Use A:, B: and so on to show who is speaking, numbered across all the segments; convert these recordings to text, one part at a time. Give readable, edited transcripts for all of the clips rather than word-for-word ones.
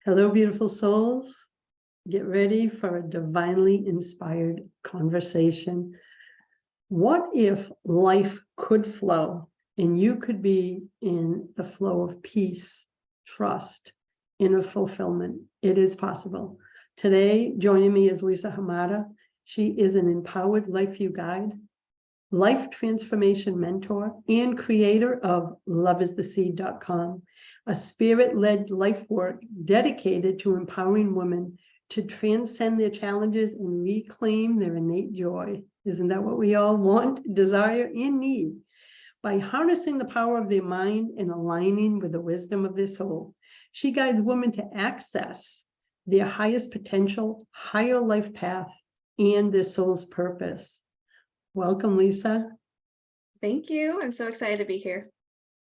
A: Hello, beautiful souls. Get ready for a divinely inspired conversation. What if life could flow and you could be in the flow of peace, trust, inner fulfillment? It is possible. Today, joining me is Lisa Hromada. She is an Empowered Lifeview guide, life transformation mentor, and creator of loveistheseed.com, a spirit-led life work dedicated to empowering women to transcend their challenges and reclaim their innate joy. Isn't that what we all want, desire, and need? By harnessing the power of their mind and aligning with the wisdom of their soul, she guides women to access their highest potential, higher life path, and their soul's purpose. Welcome, Lisa.
B: Thank you. I'm so excited to be here.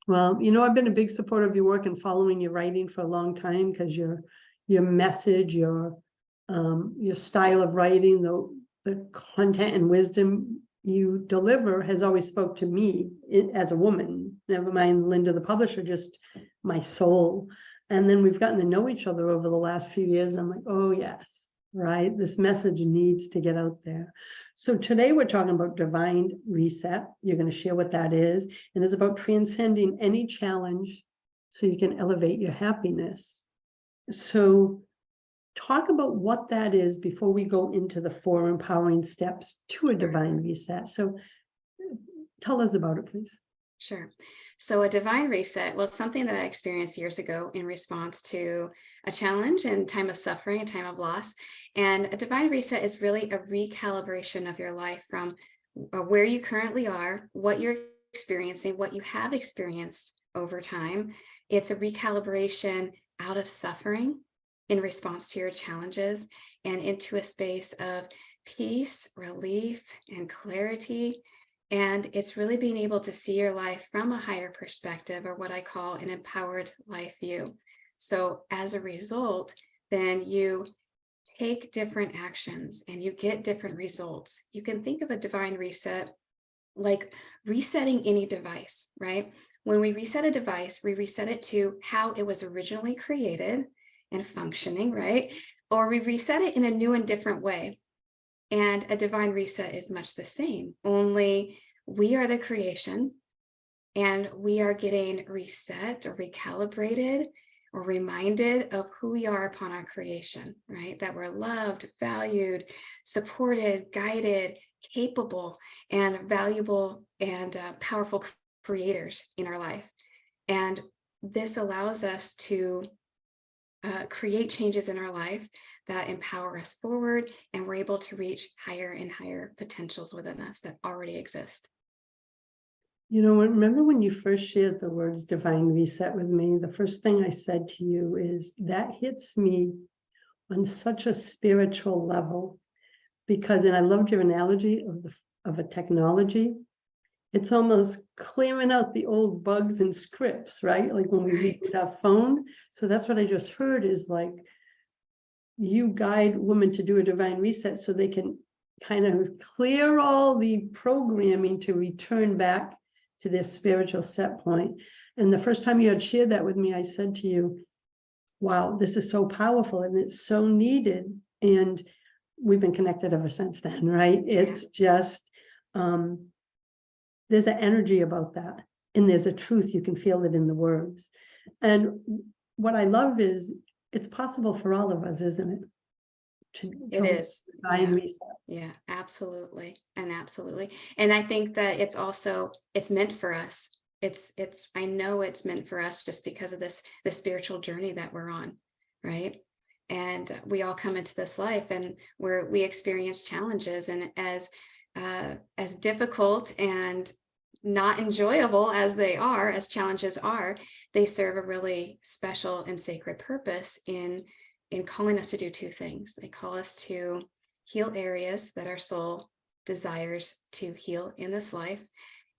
A: Well, I've been a big supporter of your work and following your writing for a long time because your message, your style of writing, the content and wisdom you deliver has always spoke to me as a woman. Never mind Linda, the publisher, just my soul. And then we've gotten to know each other over the last few years. And I'm like, oh yes, right. This message needs to get out there. So today we're talking about divine reset. You're going to share what that is. And it's about transcending any challenge so you can elevate your happiness. So talk about what that is before we go into the 4 empowering steps to a divine reset. So tell us about it, please.
B: Sure. So a divine reset was something that I experienced years ago in response to a challenge and time of suffering, a time of loss. And a divine reset is really a recalibration of your life from where you currently are, what you're experiencing, what you have experienced over time. It's a recalibration out of suffering in response to your challenges and into a space of peace, relief, and clarity. And it's really being able to see your life from a higher perspective, or what I call an empowered life view. So as a result, then you take different actions and you get different results. You can think of a divine reset like resetting any device, right? When we reset a device, we reset it to how it was originally created and functioning, right? Or we reset it in a new and different way. And a divine reset is much the same, only we are the creation and we are getting reset or recalibrated or reminded of who we are upon our creation, right? That we're loved, valued, supported, guided, capable, and valuable and powerful creators in our life. And this allows us to create changes in our life that empower us forward, and we're able to reach higher and higher potentials within us that already exist.
A: Remember when you first shared the words divine reset with me, the first thing I said to you is that hits me on such a spiritual level, because, and I loved your analogy of a technology. It's almost clearing out the old bugs and scripts, right? Like when we reboot our phone. So that's what I just heard is like, you guide women to do a divine reset so they can kind of clear all the programming to return back to their spiritual set point. And the first time you had shared that with me, I said to you, wow, this is so powerful and it's so needed. And we've been connected ever since then, right? It's just, there's an energy about that. And there's a truth, you can feel it in the words. And what I love is it's possible for all of us, isn't it?
B: It is.
A: Divine reset.
B: Yeah, absolutely. And absolutely. And I think that it's also, it's meant for us. I know it's meant for us just because of the spiritual journey that we're on, right? And we all come into this life and we experience challenges, and as difficult and not enjoyable as challenges are, they serve a really special and sacred purpose in calling us to do 2 things. They call us to heal areas that our soul desires to heal in this life,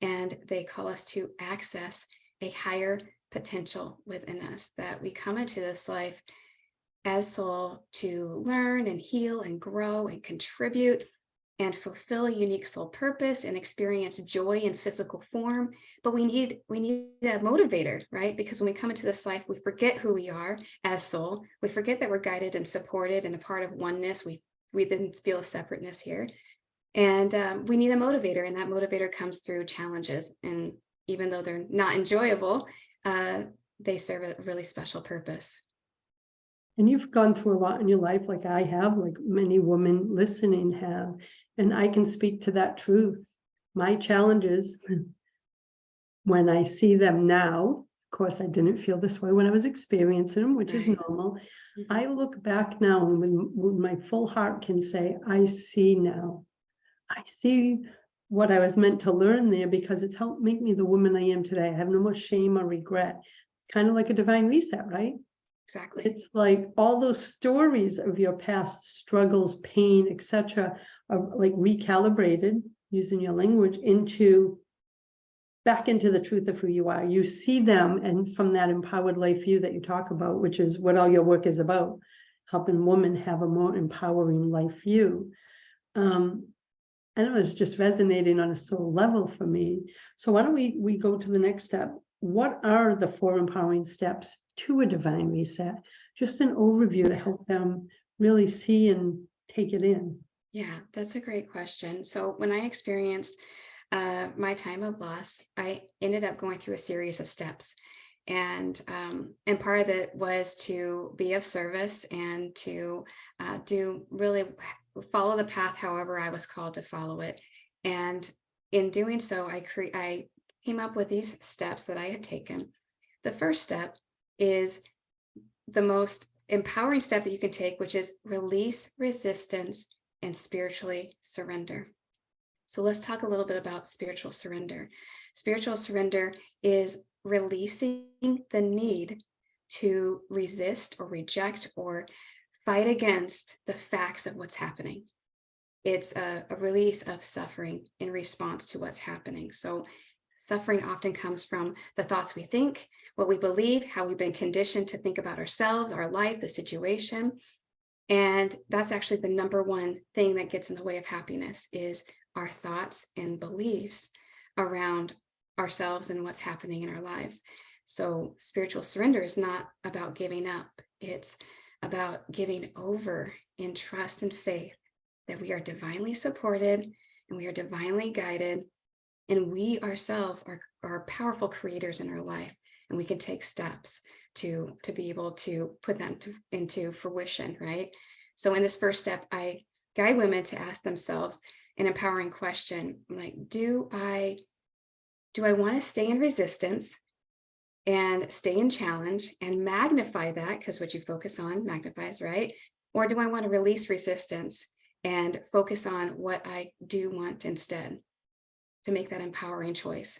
B: and they call us to access a higher potential within us, that we come into this life as soul to learn and heal and grow and contribute and fulfill a unique soul purpose and experience joy in physical form. But we need a motivator, right? Because when we come into this life, we forget who we are as soul. We forget that we're guided and supported and a part of oneness. We then feel a separateness here. And we need a motivator, and that motivator comes through challenges. And even though they're not enjoyable, they serve a really special purpose.
A: And you've gone through a lot in your life, like I have, like many women listening have. And I can speak to that truth. My challenges, when I see them now, of course, I didn't feel this way when I was experiencing them, which is normal. Mm-hmm. I look back now, and when my full heart can say, I see now. I see what I was meant to learn there, because it's helped make me the woman I am today. I have no more shame or regret. It's kind of like a divine reset, right?
B: Exactly.
A: It's like all those stories of your past struggles, pain, etc., are like recalibrated, using your language, back into the truth of who you are. You see them, and from that empowered life view that you talk about, which is what all your work is about, helping women have a more empowering life view. I know it's just resonating on a soul level for me. So why don't we go to the next step? What are the 4 empowering steps to a divine reset? Just an overview to help them really see and take it in.
B: Yeah, that's a great question. So when I experienced my time of loss, I ended up going through a series of steps. And part of it was to be of service and to really follow the path however I was called to follow it. And in doing so, I came up with these steps that I had taken. The first step is the most empowering step that you can take, which is release resistance and spiritually surrender. So let's talk a little bit about spiritual surrender. Spiritual surrender is releasing the need to resist or reject or fight against the facts of what's happening. It's a release of suffering in response to what's happening. So suffering often comes from the thoughts we think, what we believe, how we've been conditioned to think about ourselves, our life, the situation. And that's actually the number one thing that gets in the way of happiness, is our thoughts and beliefs around ourselves and what's happening in our lives. So spiritual surrender is not about giving up. It's about giving over in trust and faith that we are divinely supported and we are divinely guided, and we ourselves are powerful creators in our life, and we can take steps to be able to put that into fruition, right? So in this first step, I guide women to ask themselves an empowering question, like, do I want to stay in resistance and stay in challenge and magnify that, because what you focus on magnifies, right? Or do I want to release resistance and focus on what I do want instead, to make that empowering choice?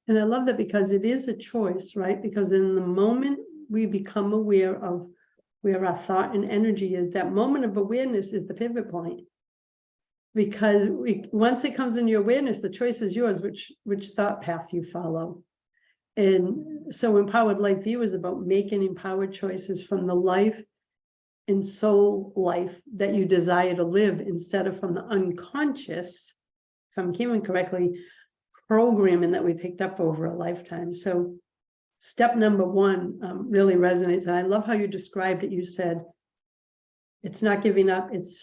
A: And I love that, because it is a choice, right? Because in the moment we become aware of where our thought and energy is, that moment of awareness is the pivot point. Because once it comes into your awareness, the choice is yours, which thought path you follow. And so Empowered Life View is about making empowered choices from the life and soul life that you desire to live, instead of from the unconscious, if I'm hearing correctly, programming that we picked up over a lifetime. So step number 1 really resonates. And I love how you described it. You said, it's not giving up, it's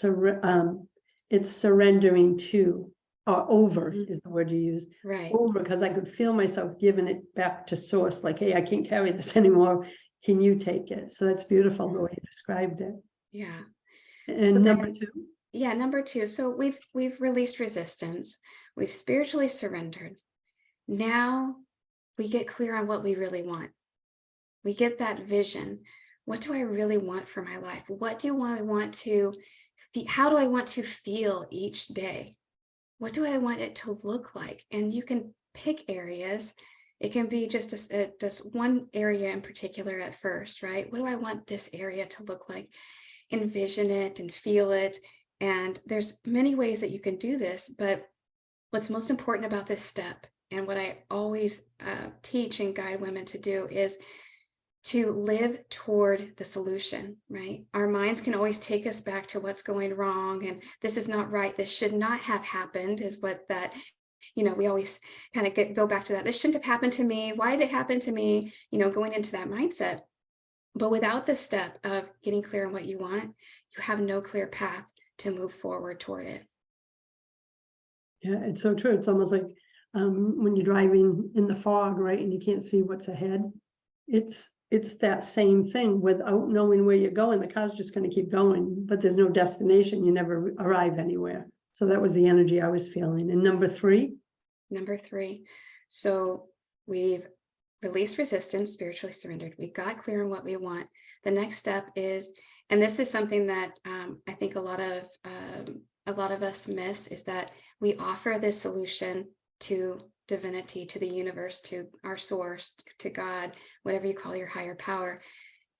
A: surrendering to, or over is the word you use.
B: Right.
A: Over, because I could feel myself giving it back to source, like, hey, I can't carry this anymore. Can you take it? So that's beautiful the way you described it.
B: Yeah.
A: And
B: so
A: number
B: then,
A: 2.
B: Yeah, number 2. So we've released resistance. We've spiritually surrendered. Now we get clear on what we really want. We get that vision. What do I really want for my life? What do I want to how do I want to feel each day? What do I want it to look like? And you can pick areas. It can be just one area in particular at first, right? What do I want this area to look like? Envision it and feel it. And there's many ways that you can do this, but what's most important about this step, and what I always teach and guide women to do, is to live toward the solution, right? Our minds can always take us back to what's going wrong, and this is not right. This should not have happened, is what that, we always kind of go back to that. This shouldn't have happened to me. Why did it happen to me? Going into that mindset. But without the step of getting clear on what you want, you have no clear path to move forward toward it.
A: Yeah, it's so true. It's almost like when you're driving in the fog, right, and you can't see what's ahead. It's that same thing. Without knowing where you're going, the car's just going to keep going, but there's no destination. You never arrive anywhere. So that was the energy I was feeling. And number three.
B: So we've released resistance, spiritually surrendered. We got clear on what we want. The next step is, and this is something that I think a lot of us miss, is that we offer this solution to divinity, to the universe, to our source, to God, whatever you call your higher power.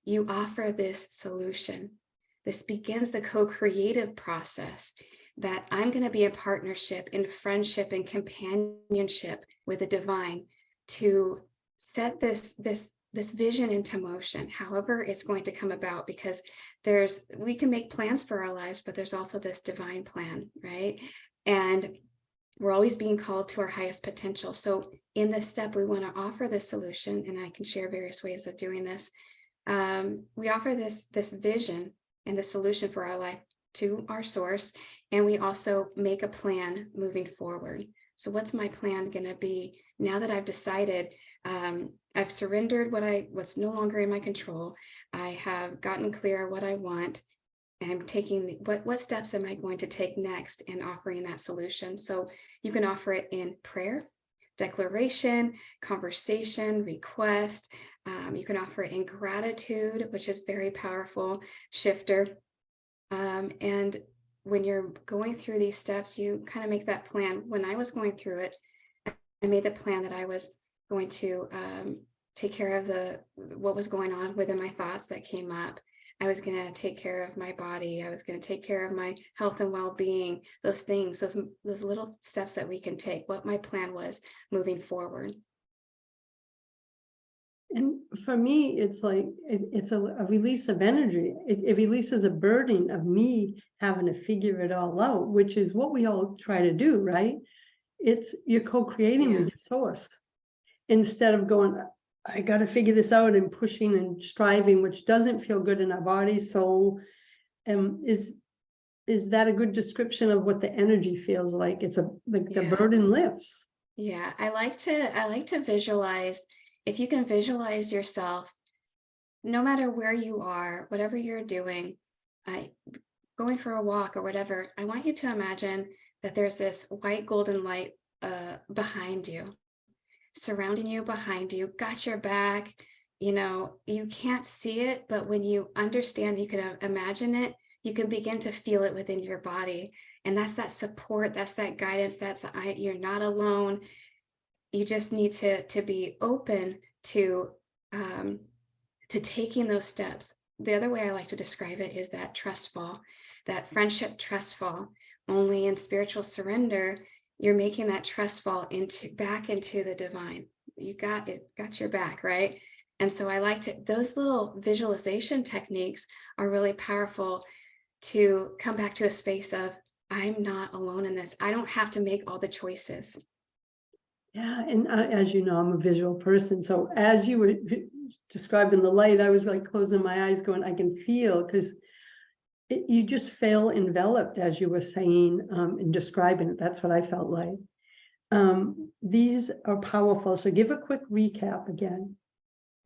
B: You offer this solution. This begins the co-creative process, that I'm going to be in partnership, in friendship, and companionship with the divine to set this vision into motion, however it's going to come about, because we can make plans for our lives, but there's also this divine plan, right? And we're always being called to our highest potential. So in this step, we want to offer this solution, and I can share various ways of doing this. We offer this vision and the solution for our life to our source, and we also make a plan moving forward. So what's my plan going to be now that I've decided? I've surrendered what's no longer in my control. I have gotten clear what I want. And I'm taking what steps am I going to take next in offering that solution? So you can offer it in prayer, declaration, conversation, request. You can offer it in gratitude, which is very powerful shifter. And when you're going through these steps, you kind of make that plan. When I was going through it, I made the plan that I was going to take care of what was going on within my thoughts that came up. I was going to take care of my body. I was going to take care of my health and well-being, those things, those little steps that we can take, what my plan was moving forward.
A: And for me, it's like, it's a release of energy. It releases a burden of me having to figure it all out, which is what we all try to do, right? You're co-creating with your source, instead of going, I got to figure this out, and pushing and striving, which doesn't feel good in our body, soul. Is that a good description of what the energy feels like? It's the burden lifts.
B: Yeah, I like to visualize. If you can visualize yourself, no matter where you are, whatever you're doing, going for a walk or whatever, I want you to imagine that there's this white golden light behind you, surrounding you, behind you, got your back. You can't see it, but when you understand, you can imagine it, you can begin to feel it within your body. And that's that support, that's that guidance, you're not alone. You just need to be open to taking those steps. The other way I like to describe it is that trust fall, that friendship trust fall. Only in spiritual surrender, you're making that trust fall back into the divine. You got your back, right? And so I those little visualization techniques are really powerful to come back to a space of, I'm not alone in this. I don't have to make all the choices.
A: Yeah, and as you know, I'm a visual person. So as you were describing the light, I was like closing my eyes going, I can feel, because you just feel enveloped, as you were saying and describing it. That's what I felt like. These are powerful. So give a quick recap again.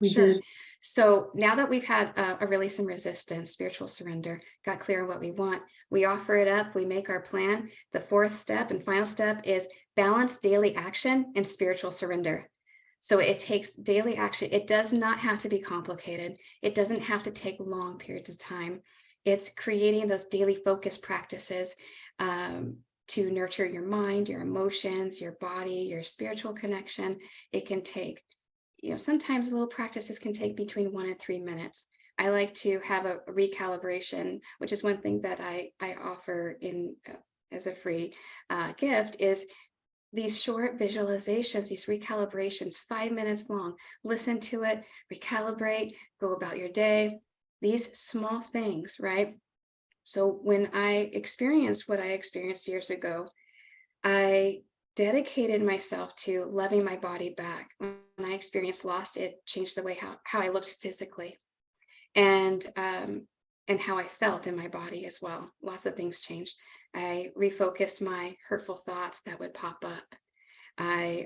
B: Sure. So now that we've had a release and resistance, spiritual surrender, got clear on what we want, we offer it up, we make our plan. The fourth step and final step is balance daily action and spiritual surrender. So it takes daily action. It does not have to be complicated. It doesn't have to take long periods of time. It's creating those daily focus practices to nurture your mind, your emotions, your body, your spiritual connection. It can take, sometimes little practices can take between 1 and 3 minutes. I like to have a recalibration, which is one thing that I offer in as a free gift, is these short visualizations, these recalibrations, 5 minutes long, listen to it, recalibrate, go about your day, these small things, right? So when I experienced what I experienced years ago, I dedicated myself to loving my body back. When I experienced loss, it changed the way how I looked physically, and how I felt in my body as well. Lots of things changed. I refocused my hurtful thoughts that would pop up. I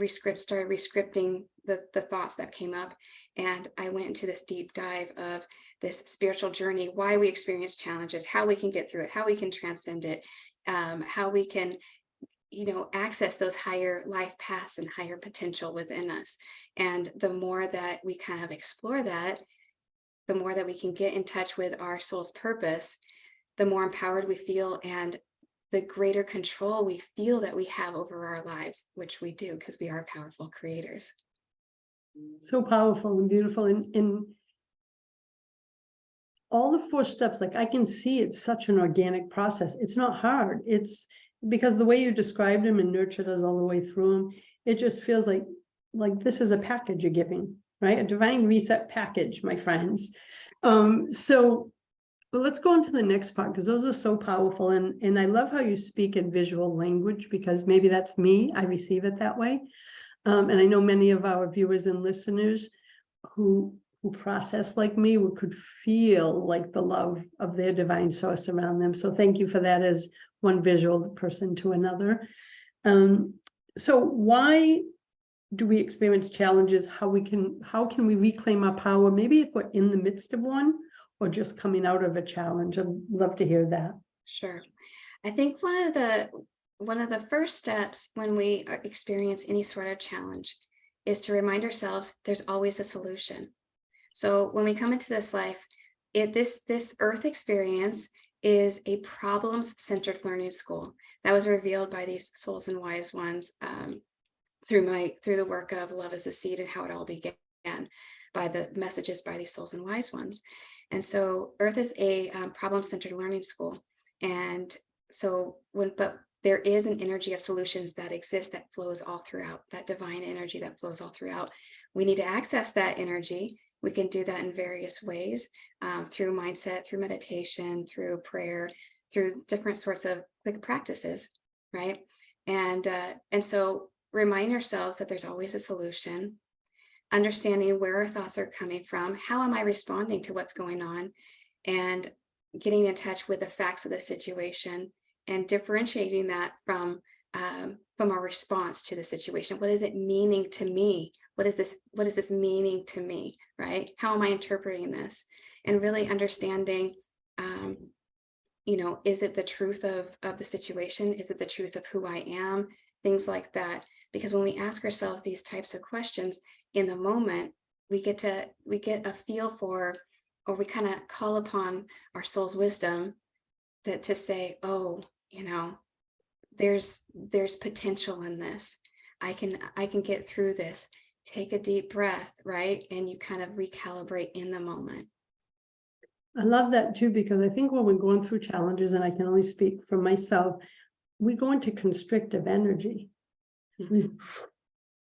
B: started rescripting the thoughts that came up, and I went into this deep dive of this spiritual journey, why we experience challenges, how we can get through it, how we can transcend it, how we can, access those higher life paths and higher potential within us. And the more that we kind of explore that, the more that we can get in touch with our soul's purpose, the more empowered we feel, and the greater control we feel that we have over our lives, which we do because we are powerful creators.
A: So powerful and beautiful. And all the 4 steps, like I can see it's such an organic process. It's not hard. It's because the way you described them and nurtured us all the way through them, it just feels like this is a package you're giving, right? A divine reset package, my friends. So let's go on to the next part, because those are so powerful. And I love how you speak in visual language, because maybe that's me. I receive it that way. And I know many of our viewers and listeners who process like me could feel like the love of their divine source around them. So thank you for that, as one visual person to another. So why do we experience challenges? How can we reclaim our power? Maybe if we're in the midst of one, or just coming out of a challenge. I'd love to hear that.
B: Sure. I think one of the first steps when we experience any sort of challenge is to remind ourselves there's always a solution. So when we come into this life, this earth experience is a problems-centered learning school that was revealed by these souls and wise ones through the work of Love is a Seed and how it all began, by the messages by these souls and wise ones. And so earth is a problem-centered learning school. And so but there is an energy of solutions that exists that flows all throughout, that divine energy that flows all throughout. We need to access that energy. We can do that in various ways, through mindset, through meditation, through prayer, through different sorts of quick practices, right? And so remind ourselves that there's always a solution, understanding where our thoughts are coming from, how am I responding to what's going on, and getting in touch with the facts of the situation and differentiating that from our response to the situation. What is it meaning to me? What is this meaning to me, right? How am I interpreting this? And really understanding, is it the truth of the situation? Is it the truth of who I am? Things like that. Because when we ask ourselves these types of questions in the moment, we get a feel for, or we kind of call upon our soul's wisdom to say, oh, there's potential in this. I can get through this. Take a deep breath, right? And you kind of recalibrate in the moment.
A: I love that too, because I think when we're going through challenges, and I can only speak for myself, we go into constrictive energy. Mm-hmm.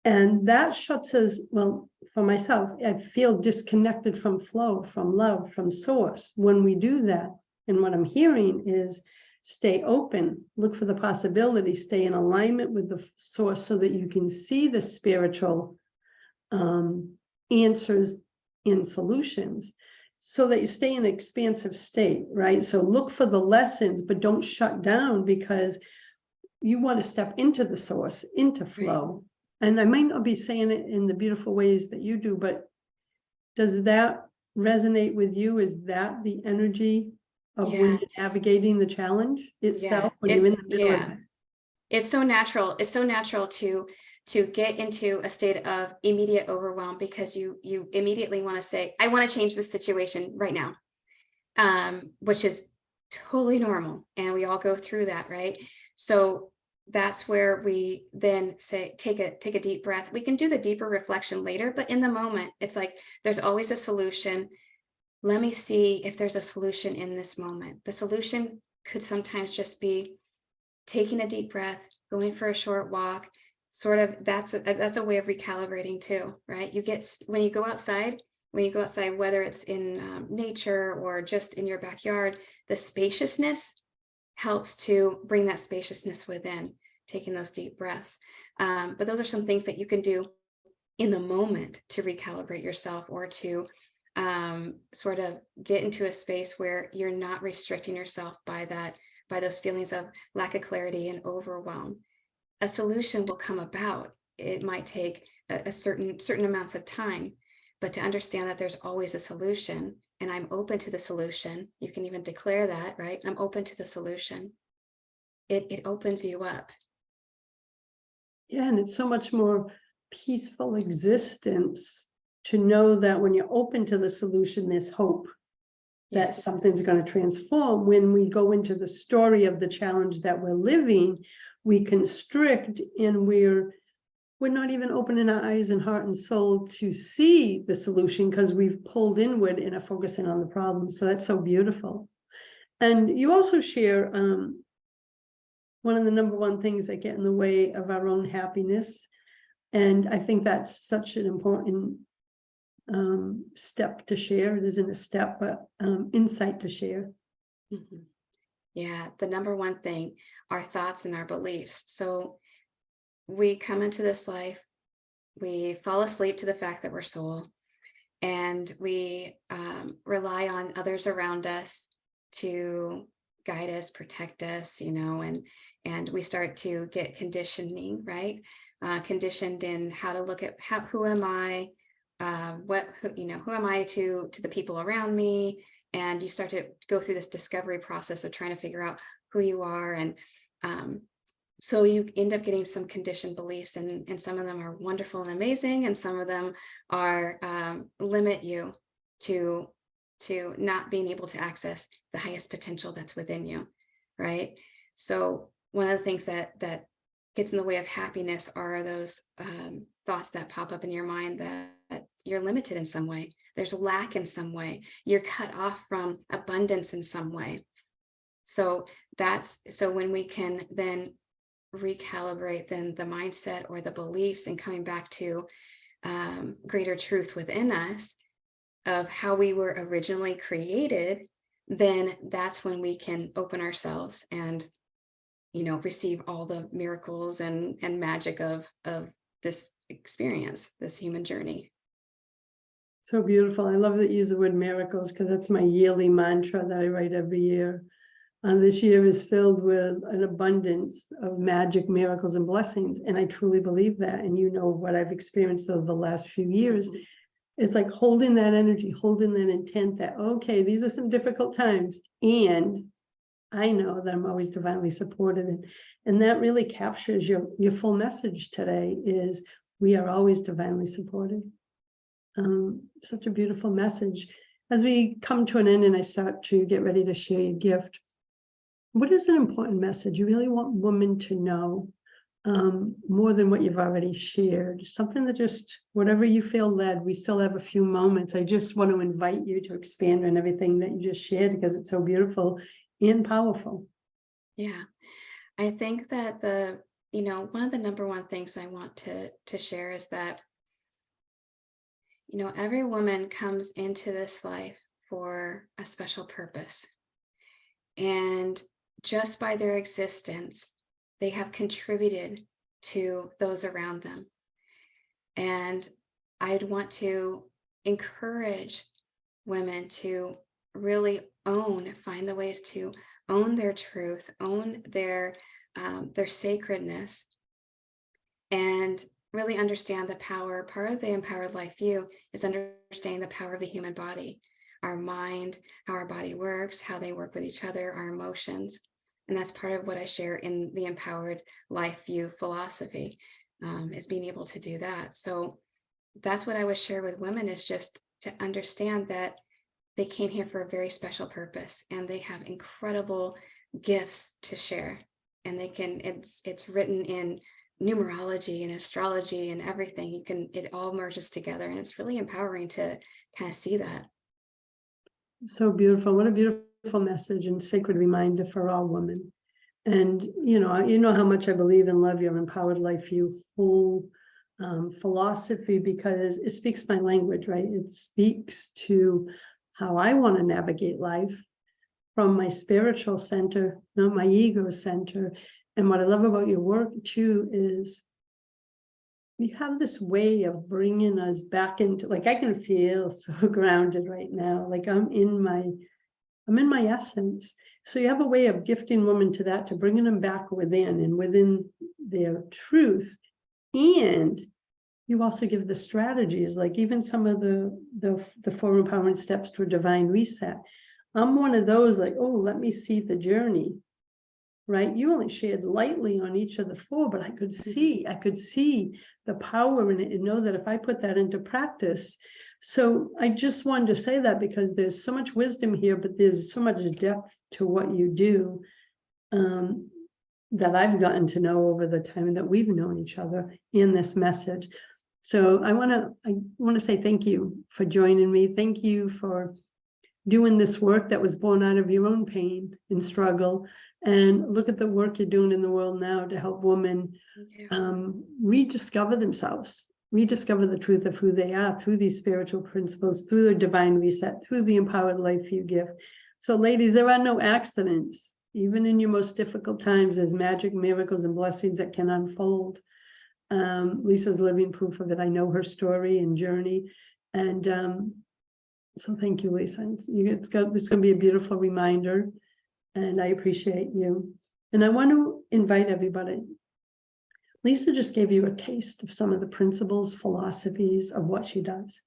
A: And that shuts us, well, for myself, I feel disconnected from flow, from love, from source. When we do that, and what I'm hearing is stay open, look for the possibility, stay in alignment with the source so that you can see the spiritual answers and solutions, so that you stay in an expansive state, right? So look for the lessons, but don't shut down, because you want to step into the source, into flow. Right. And I might not be saying it in the beautiful ways that you do, but does that resonate with you? Is that the energy of when you're navigating the challenge itself? When you're in the middle of it?
B: It's so natural. It's so natural to get into a state of immediate overwhelm, because you immediately want to say, I want to change this situation right now, which is totally normal. And we all go through that, right? So that's where we then say, take a deep breath. We can do the deeper reflection later, but in the moment, it's like, there's always a solution. Let me see if there's a solution in this moment. The solution could sometimes just be taking a deep breath, going for a short walk, sort of, that's a way of recalibrating too, right? When you go outside, whether it's in nature or just in your backyard, the spaciousness helps to bring that spaciousness within, taking those deep breaths. But those are some things that you can do in the moment to recalibrate yourself, or to sort of get into a space where you're not restricting yourself by those feelings of lack of clarity and overwhelm. A solution will come about. It might take a certain amounts of time, but to understand that there's always a solution, and I'm open to the solution. You can even declare that, right? I'm open to the solution. It opens you up.
A: Yeah, and it's so much more peaceful existence to know that when you're open to the solution, there's hope that
B: Yes.
A: something's going to transform. When we go into the story of the challenge that we're living, we constrict, and we're not even opening our eyes and heart and soul to see the solution, because we've pulled inward and are focusing on the problem. So that's so beautiful. And you also share one of the number one things that get in the way of our own happiness. And I think that's such an important step to share. It isn't a step, but insight to share.
B: Mhm. Yeah, the number one thing, our thoughts and our beliefs. So we come into this life, we fall asleep to the fact that we're soul, and we rely on others around us to guide us, protect us, and we start to get conditioning, right? Conditioned in how to look at who am I, who am I to the people around me, and you start to go through this discovery process of trying to figure out who you are, and so you end up getting some conditioned beliefs, and some of them are wonderful and amazing, and some of them are limit you to not being able to access the highest potential that's within you, right? So one of the things that gets in the way of happiness are those thoughts that pop up in your mind that you're limited in some way, there's lack in some way, you're cut off from abundance in some way. So when we can then recalibrate then the mindset or the beliefs, and coming back to greater truth within us of how we were originally created, then that's when we can open ourselves and receive all the miracles and magic of this experience, this human journey.
A: So beautiful. I love that you use the word miracles, because that's my yearly mantra that I write every year. And this year is filled with an abundance of magic, miracles, and blessings. And I truly believe that. And what I've experienced over the last few years.
B: Mm-hmm.
A: It's like holding that energy, holding that intent that, okay, these are some difficult times. And I know that I'm always divinely supported. And that really captures your full message today, is we are always divinely supported. Such a beautiful message. As we come to an end and I start to get ready to share your gift, what is an important message you really want women to know, more than what you've already shared? Something that just, whatever you feel led. We still have a few moments. I just want to invite you to expand on everything that you just shared, because it's so beautiful and powerful.
B: Yeah, I think that one of the number one things I want to share is that every woman comes into this life for a special purpose, and just by their existence, they have contributed to those around them. And I'd want to encourage women to really find the ways to own their truth, own their sacredness, and really understand the power. Part of the Empowered Life View is understanding the power of the human body, our mind, how our body works, how they work with each other, our emotions. And that's part of what I share in the Empowered Life View philosophy, is being able to do that. So that's what I would share with women, is just to understand that they came here for a very special purpose, and they have incredible gifts to share. And it's written in numerology and astrology and everything. It all merges together, and it's really empowering to kind of see that.
A: So beautiful. What a beautiful message and sacred reminder for all women. And, you know how much I believe and love your Empowered Lifeview whole philosophy, because it speaks my language, right? It speaks to how I want to navigate life from my spiritual center, not my ego center. And what I love about your work too is you have this way of bringing us back into, like, I can feel so grounded right now, like I'm in my essence. So you have a way of gifting women to that, to bringing them back within and within their truth. And you also give the strategies, like even some of the 4 empowerment steps to a divine reset. I'm one of those, like, oh, let me see the journey, right? You only shared lightly on each of the 4, but I could see the power in it and know that if I put that into practice. So I just wanted to say that because there's so much wisdom here, but there's so much depth to what you do that I've gotten to know over the time that we've known each other in this message. So I want to say thank you for joining me. Thank you for doing this work that was born out of your own pain and struggle. And look at the work you're doing in the world now to help women rediscover themselves, rediscover the truth of who they are through these spiritual principles, through their divine reset, through the Empowered Lifeview gift. So ladies, there are no accidents. Even in your most difficult times, there's magic, miracles, and blessings that can unfold. Lisa's living proof of it. I know her story and journey. And so thank you, Lisa. This is going to be a beautiful reminder. And I appreciate you. And I want to invite everybody. Lisa just gave you a taste of some of the principles, philosophies of what she does,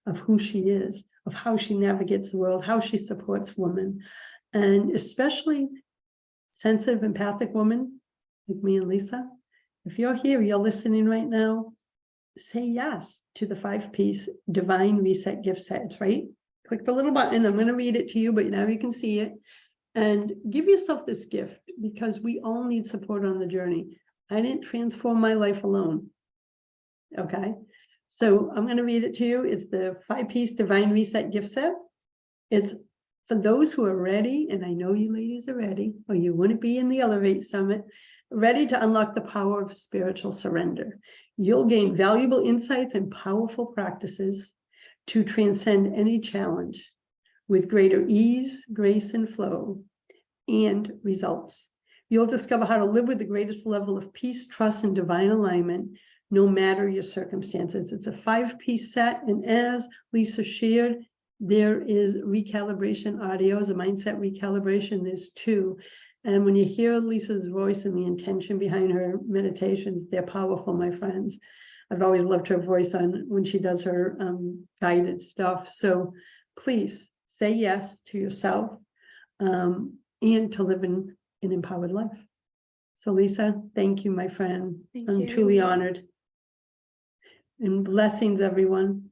A: of who she is, of how she navigates the world, how she supports women, and especially sensitive, empathic women like me and Lisa. If you're here, you're listening right now, say yes to the 5-piece divine reset gift set. It's right. Click the little button. I'm going to read it to you, but now you can see it. And give yourself this gift, because we all need support on the journey. I didn't transform my life alone. Okay. So I'm going to read it to you. It's the 5-piece divine reset gift set. It's for those who are ready, and I know you ladies are ready, or you wouldn't be in the Elevate Summit, ready to unlock the power of spiritual surrender. You'll gain valuable insights and powerful practices to transcend any challenge with greater ease, grace, and flow, and results. You'll discover how to live with the greatest level of peace, trust, and divine alignment, no matter your circumstances. It's a 5-piece set, and as Lisa shared, there is recalibration audios, a mindset recalibration. There's 2. And when you hear Lisa's voice and the intention behind her meditations, they're powerful, my friends. I've always loved her voice on when she does her guided stuff. So please say yes to yourself and to live an empowered life. So Lisa, thank you, my friend. I'm truly honored. And blessings, everyone.